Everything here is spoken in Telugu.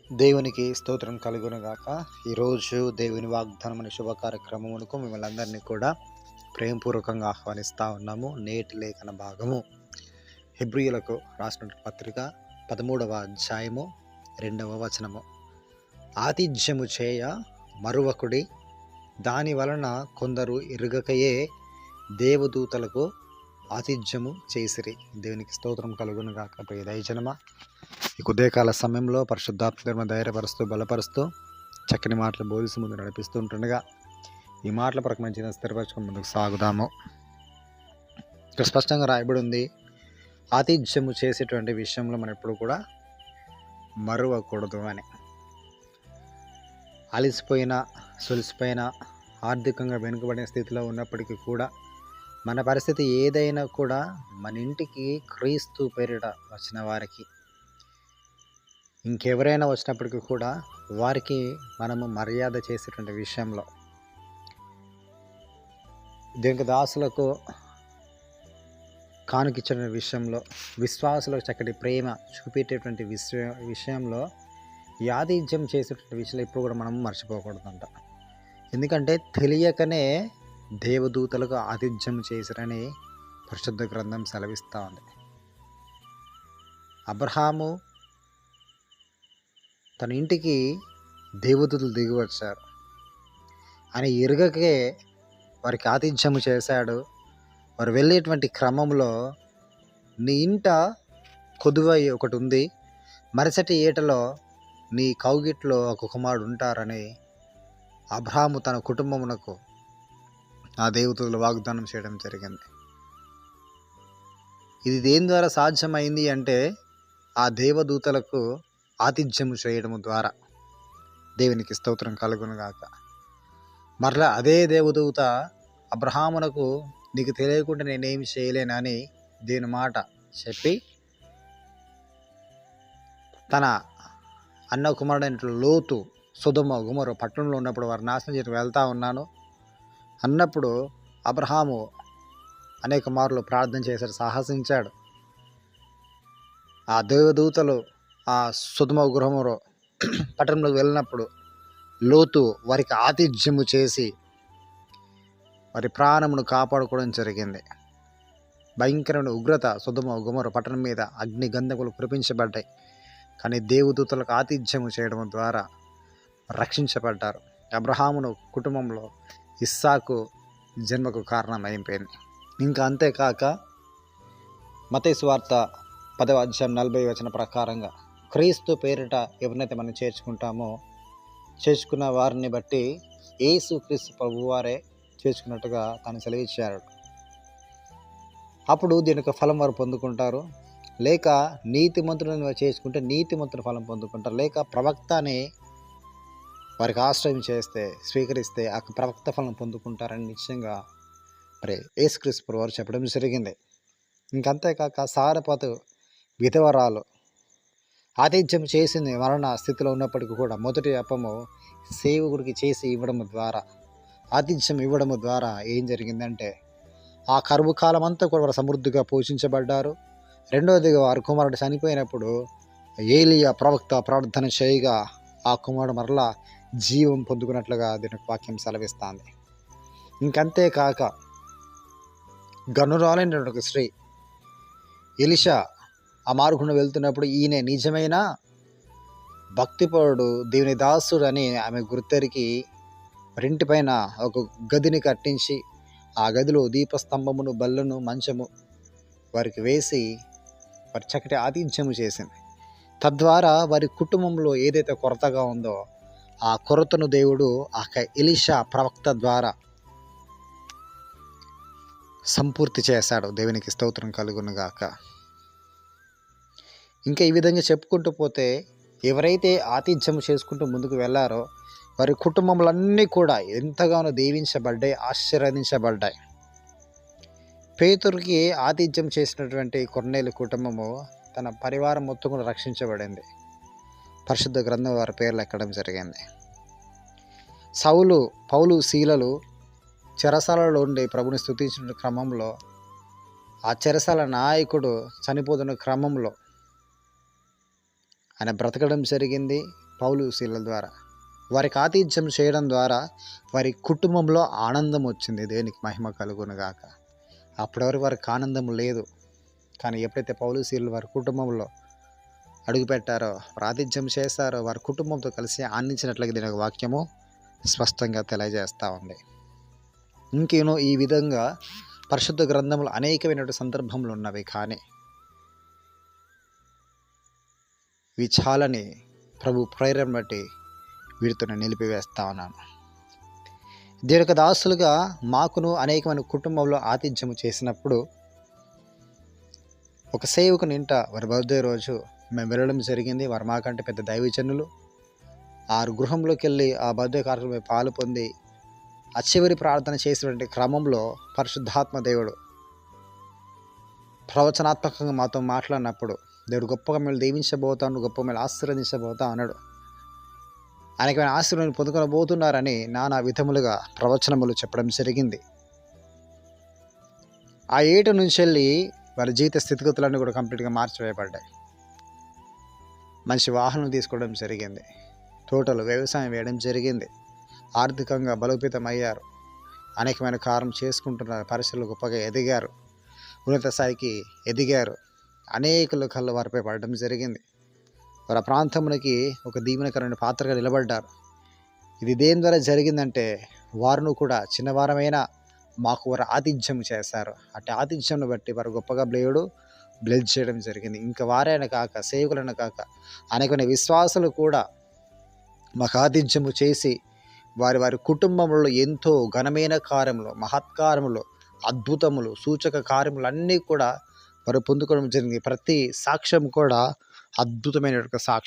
దేవునికి స్తోత్రం కలుగునుగాక. ఈరోజు దేవుని వాగ్దానం అనే శుభ కార్యక్రమమునకు మిమ్మల్ని అందరినీ కూడా ప్రేమపూర్వకంగా ఆహ్వానిస్తూ ఉన్నాము. నేటి లేఖన భాగము హెబ్రీయులకు రాసిన పత్రిక 13వ అధ్యాయము 2వ వచనము. ఆతిథ్యము చేయ మరువకుడి, దాని వలన కొందరు ఎరుగకయే దేవదూతలకు ఆతిథ్యము చేసిరి. దేవునికి స్తోత్రం కలుగునుగాక. ప్రియ దైవజనమా, ఈ ఉదయకాల సమయంలో పరిశుద్ధాత్మ ధైర్యపరుస్తూ బలపరుస్తూ చక్కని మాటలు బోధిస్తూ ముందు నడిపిస్తూ ఉంటుండగా ఈ మాటల పరకు మంచిగా స్థిరపరచుకొని ముందుకు సాగుదాము. ఇక్కడ స్పష్టంగా రాయబడి ఉంది, ఆతిథ్యము చేసేటువంటి విషయంలో మనం ఎప్పుడు కూడా మరువకూడదు అని. అలిసిపోయిన సొలిసిపోయిన ఆర్థికంగా వెనుకబడిన స్థితిలో ఉన్నప్పటికీ కూడా మన పరిస్థితి ఏదైనా కూడా మన ఇంటికి క్రీస్తు పేరిట వచ్చిన వారికి, ఇంకెవరైనా వచ్చినప్పటికీ కూడా వారికి మనము మర్యాద చేసేటువంటి విషయంలో, దేవునికి దాసులకు కానుకిచ్చిన విషయంలో, విశ్వాసులకు చక్కటి ప్రేమ చూపెట్టేటువంటి విషయంలో ఈ ఆతిథ్యం చేసేటువంటి విషయంలో ఇప్పుడు కూడా మనం మర్చిపోకూడదంట. ఎందుకంటే తెలియకనే దేవదూతలకు ఆతిథ్యం చేసిరని పరిశుద్ధ గ్రంథం సెలవిస్తూ ఉంది. అబ్రహాము తన ఇంటికి దేవదూతలు దిగి వచ్చారు అని ఎరుగకే వారికి ఆతిథ్యము చేశాడు. వారు వెళ్ళేటువంటి క్రమంలో, నీ ఇంట కొదువై ఒకటి ఉంది, మరుసటి ఏటలో నీ కౌగిట్లో ఒక కుమారుడు ఉంటారని అబ్రహాము తన కుటుంబమునకు ఆ దేవదూతలు వాగ్దానం చేయడం జరిగింది. ఇది దేని ద్వారా సాధ్యమైంది అంటే ఆ దేవదూతలకు ఆతిథ్యము చేయడము ద్వారా. దేవునికి స్తోత్రం కలుగునుగాక. మరలా అదే దేవదూత అబ్రహామునకు, నీకు తెలియకుండా నేనేమి చేయలేనని దీని మాట చెప్పి తన అన్న కుమారుడైన లోతు సొదొమ గుమొర పట్టణంలో ఉన్నప్పుడు వారు నాశనం చేసి వెళ్తూ ఉన్నాను అన్నప్పుడు అబ్రహాము అనేక మార్లు ప్రార్థన చేశాడు, సాహసించాడు. ఆ దేవదూతలు ఆ సొదొమ గృహములో పట్టణంలోకి వెళ్ళినప్పుడు లోతు వారికి ఆతిథ్యము చేసి వారి ప్రాణమును కాపాడుకోవడం జరిగింది. భయంకరమైన ఉగ్రత సొదొమ గొమొర పట్టణం మీద అగ్ని గంధకులు కురిపించబడ్డాయి. కానీ దేవదూతలకు ఆతిథ్యము చేయడం ద్వారా రక్షించబడ్డారు. అబ్రహామును కుటుంబంలో ఇస్సాకు జన్మకు కారణం అయిపోయింది. ఇంకా అంతేకాక మత్తయి సువార్త 10వ అధ్యాయం 40వ వచనం ప్రకారంగా క్రీస్తు పేరిట ఎవరినైతే మనం చేర్చుకున్న వారిని బట్టి యేసు క్రీస్తు ప్రభువారే చేర్చుకున్నట్టుగా తను సెలవిచ్చారు. అప్పుడు దీనికి ఫలం వారు పొందుకుంటారు. లేక నీతిమంతులను చేసుకుంటే నీతిమంతుల ఫలం పొందుకుంటారు. లేక ప్రవక్త అని వారికి ఆశ్రయం చేస్తే, స్వీకరిస్తే ఆ ప్రవక్త ఫలం పొందుకుంటారని నిశ్చయంగా మరి యేసుక్రీస్తు ప్రభువు వారు చెప్పడం జరిగింది. ఇంకంతేకాక సారపతు విధవరాలు ఆతిథ్యం చేసింది మరణ స్థితిలో ఉన్నప్పటికీ కూడా మొదటి అప్పము సేవకుడికి చేసి ఇవ్వడం ద్వారా, ఆతిథ్యం ఇవ్వడం ద్వారా ఏం జరిగిందంటే ఆ కరువు కాలం అంతా కూడా వారు సమృద్ధిగా పోషించబడ్డారు. రెండవదిగా వారి కుమారుడు చనిపోయినప్పుడు ఏలియా ప్రవక్త ప్రార్థన చేయగా ఆ కుమారుడు మరలా జీవం పొందుకున్నట్లుగా దీనికి వాక్యం సెలవిస్తుంది. ఇంకంతేకాక గనురాలైన ఒక స్త్రీ ఎలీషా ఆ మార్గంలో వెళ్తున్నప్పుడు ఈయన నిజమైన భక్తిపరుడు, దేవుని దాసుడు అని ఆమె గుర్తెరిగి ఇంటిపైన ఒక గదిని కట్టించి ఆ గదిలో దీపస్తంభమును, బల్లను, మంచము వారికి వేసి వారి చక్కటి ఆతిథ్యము చేసింది. తద్వారా వారి కుటుంబంలో ఏదైతే కొరతగా ఉందో ఆ కొరతను దేవుడు ఆ ఎలీషా ప్రవక్త ద్వారా సంపూర్తి చేశాడు. దేవునికి స్తోత్రం కలుగునుగాక. ఇంకా ఈ విధంగా చెప్పుకుంటూ పోతే ఎవరైతే ఆతిథ్యం చేసుకుంటూ ముందుకు వెళ్ళారో వారి కుటుంబములన్నీ కూడా ఎంతగానో దీవించబడ్డాయి, ఆశీర్వదించబడ్డాయి. పేతురుకి ఆతిథ్యం చేసినటువంటి కొర్నేలు కుటుంబము తన పరివారం మొత్తం కూడా రక్షించబడింది. పరిశుద్ధ గ్రంథం వారి పేర్లు ఎక్కడం జరిగింది. పౌలు శీలలు చెరసాలలో ఉండి ప్రభుని స్తుతించిన క్రమంలో ఆ చెరసాల నాయకుడు చనిపోతున్న క్రమంలో ఆయన బ్రతకడం జరిగింది. పౌలు శీలల ద్వారా. వారికి ఆతిథ్యం చేయడం ద్వారా వారి కుటుంబంలో ఆనందం వచ్చింది. దేవునికి మహిమ కలుగునుగాక. అప్పటి వరకు వారికి ఆనందం లేదు. కానీ ఎప్పుడైతే పౌలు శీలలు వారి కుటుంబంలో అడుగుపెట్టారో, ప్రాతిథ్యం చేశారో, వారి కుటుంబంతో కలిసి ఆనందించినట్లుగా దీని యొక్క వాక్యము స్పష్టంగా తెలియజేస్తూ ఉంది. ఇంకేనో ఈ విధంగా పరిశుద్ధ గ్రంథములు అనేకమైనటువంటి సందర్భములు ఉన్నవి. కానీ ఇవి చాలని ప్రభు ప్రేరణ బట్టి వీటితో నిలిపివేస్తా ఉన్నాను. దీని యొక్క దాసులుగా మాకును అనేకమైన కుటుంబంలో ఆతిథ్యము చేసినప్పుడు ఒక సేవకుని ఇంట వారి బర్త్డే రోజు మేము వెళ్ళడం జరిగింది. వారు మాకంటే పెద్ద దైవజనులు. ఆ గృహంలోకి వెళ్ళి ఆ బర్త్డే కార్యక్రమం పాలు పొంది ఆ చివరి ప్రార్థన చేసినటువంటి క్రమంలో పరిశుద్ధాత్మ దేవుడు ప్రవచనాత్మకంగా మాతో మాట్లాడినప్పుడు, దేవుడు గొప్పగా మిమ్మల్ని దీవించబోతాను, గొప్ప మిమ్మల్ని ఆశీర్వదించబోతా అన్నాడు. అనేకమైన ఆశీర్వాదం పొందుకొనబోతున్నారని నానా విధములుగా ప్రవచనములు చెప్పడం జరిగింది. ఆ ఏట నుంచి వెళ్ళి వారి జీవిత స్థితిగతులన్నీ కూడా కంప్లీట్గా మార్చివేయబడ్డాయి. మంచి వాహనం తీసుకోవడం జరిగింది. టోటల్ వ్యవసాయం వేయడం జరిగింది. ఆర్థికంగా బలోపేతం అయ్యారు. అనేకమైన కార్యం చేసుకుంటున్నారు. పరిస్థితులు గొప్పగా ఎదిగారు. ఉన్నత స్థాయికి ఎదిగారు. అనేకుల కళ్ళు వారిపై పడడం జరిగింది. వారి ప్రాంతమునికి ఒక దీవెనకరమైన పాత్రగా నిలబడ్డారు. ఇది దేని ద్వారా జరిగిందంటే, వారును కూడా చిన్నవారమైన మాకు వారు ఆతిథ్యం చేశారు. అట్టి ఆతిథ్యంను బట్టి వారు గొప్పగా బ్లెస్ చేయడం జరిగింది. ఇంకా వారైనా కాక, సేవకులైనా కాక, అనేకమైన విశ్వాసులు కూడా మాకు ఆతిథ్యము చేసి వారి వారి కుటుంబంలో ఎంతో ఘనమైన కార్యములు, మహత్కార్యములు, అద్భుతములు, సూచక కార్యములు అన్నీ కూడా వారు పొందుకోవడం జరిగింది. ప్రతి సాక్ష్యం కూడా అద్భుతమైన సాక్ష్యం.